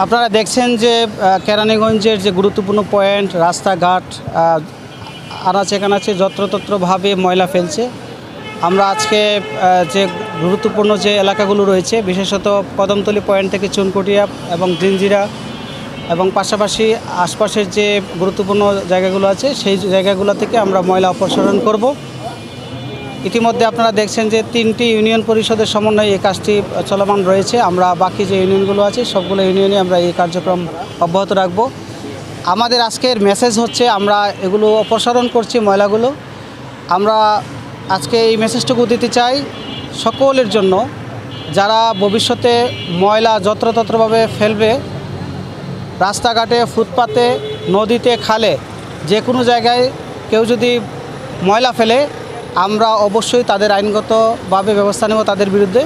আপনারা দেখছেন যে কেরানীগঞ্জের যে গুরুত্বপূর্ণ পয়েন্ট, রাস্তাঘাট আনাচে কানাচে যত্রতত্রভাবে ময়লা ফেলছে। আমরা আজকে যে গুরুত্বপূর্ণ যে এলাকাগুলো রয়েছে, বিশেষত কদমতলী পয়েন্ট থেকে চুনকুটিয়া এবং জিঞ্জিরা এবং পাশাপাশি আশপাশের যে গুরুত্বপূর্ণ জায়গাগুলো আছে, সেই জায়গাগুলো থেকে আমরা ময়লা অপসারণ করব। ইতিমধ্যে আপনারা দেখছেন যে 3টি ইউনিয়ন পরিষদের সমন্বয়ে এই কাজটি চলমান রয়েছে। আমরা বাকি যে ইউনিয়নগুলো আছে সবগুলো ইউনিয়নে আমরা এই কার্যক্রম অব্যাহত রাখব। আমাদের আজকের মেসেজ হচ্ছে, আমরা এগুলো অপসারণ করছি ময়লাগুলো। আমরা আজকে এই মেসেজটুকু দিতে চাই সকলের জন্য, যারা ভবিষ্যতে ময়লা যত্রতত্রভাবে ফেলবে, রাস্তাঘাটে, ফুটপাতে, নদীতে, খালে, যে কোনো জায়গায় কেউ যদি ময়লা ফেলে, আমরা অবশ্যই তাদের আইনগতভাবে ব্যবস্থা নেব তাদের বিরুদ্ধে।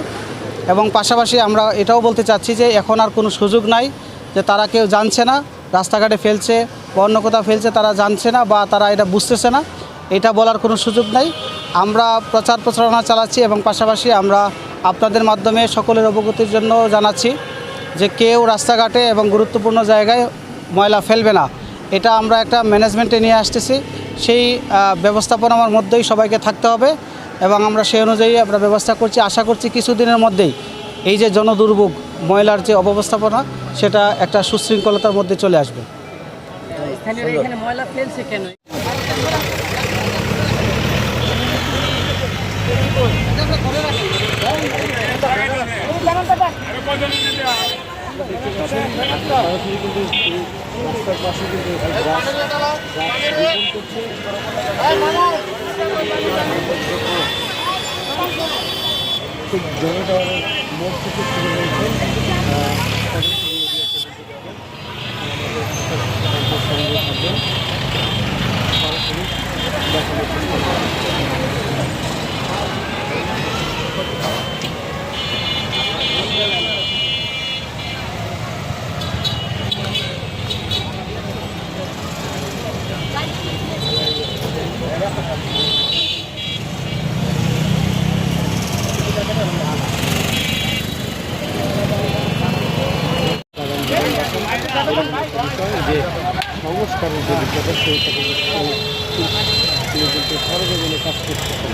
এবং পাশাপাশি আমরা এটাও বলতে চাচ্ছি যে এখন আর কোনো সুযোগ নাই যে তারা কেউ জানছে না রাস্তাঘাটে ফেলছে বা অন্য কোথাও ফেলছে, তারা জানছে না বা তারা এটা বুঝতেছে না, এটা বলার কোনো সুযোগ নাই। আমরা প্রচার প্রচারণা চালাচ্ছি এবং পাশাপাশি আমরা আপনাদের মাধ্যমে সকলের অবগতির জন্য জানাচ্ছি যে কেউ রাস্তাঘাটে এবং গুরুত্বপূর্ণ জায়গায় ময়লা ফেলবে না। এটা আমরা একটা ম্যানেজমেন্টে নিয়ে আসতেছি। সেই ব্যবস্থাপনার মধ্যেই সবাইকে থাকতে হবে এবং আমরা সেই অনুযায়ী আমরা ব্যবস্থা করছি। আশা করছি কিছুদিনের মধ্যেই এই যে জনদুর্ভোগ, ময়লার যে অব্যবস্থাপনা, সেটা একটা সুশৃঙ্খলতার মধ্যে চলে আসবে। রাস্তার পাশে কিন্তু ঠিক জনটাওয়ারের মোড় থেকে শুরু হয়েছে। যে সংস্কারের যে বিষয়টা, সেইটাকে তিনি কিন্তু সরজমিনে কাজ করতেছেন।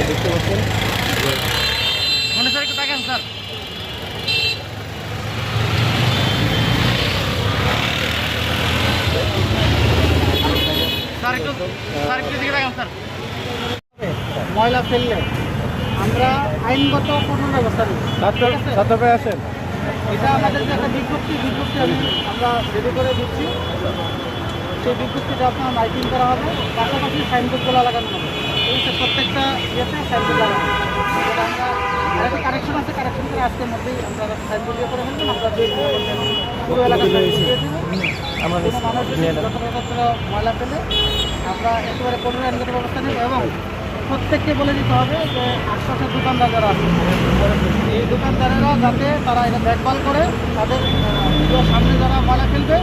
দেখতে পাচ্ছেন যে ময়লা ফেললে আমরা আইনগত কোনো ব্যবস্থা নেব। আসেন, এটা আমাদের যে একটা বিজ্ঞপ্তি আমরা রেডি করে দিচ্ছি। সেই বিজ্ঞপ্তিটা আপনার মাইকিং করা হবে, পাশাপাশি সাইনবোর্ডগুলো লাগানো হবে। এই প্রত্যেকটা ইয়েতে সাইনবোর্ড লাগানো হবে। আমরা একটা কারেকশন আছে, কারেকশন করে আজকের মধ্যেই আমরা সাইনবোর্ড দিয়ে করে ফেলবেন। আমরা পুরো এলাকা দিয়ে দেবো। মানুষ যত্রতত্র ময়লা ফেলে আমরা একেবারে কঠোর আইনগত ব্যবস্থা নেব এবং প্রত্যেককে বলে দিতে হবে যে আশপাশের দোকানদার যারা আছে, এই দোকানদারেরা যাতে তারা এটা দেখভাল করে, তাদের সামনে যারা ময়লা ফেলবে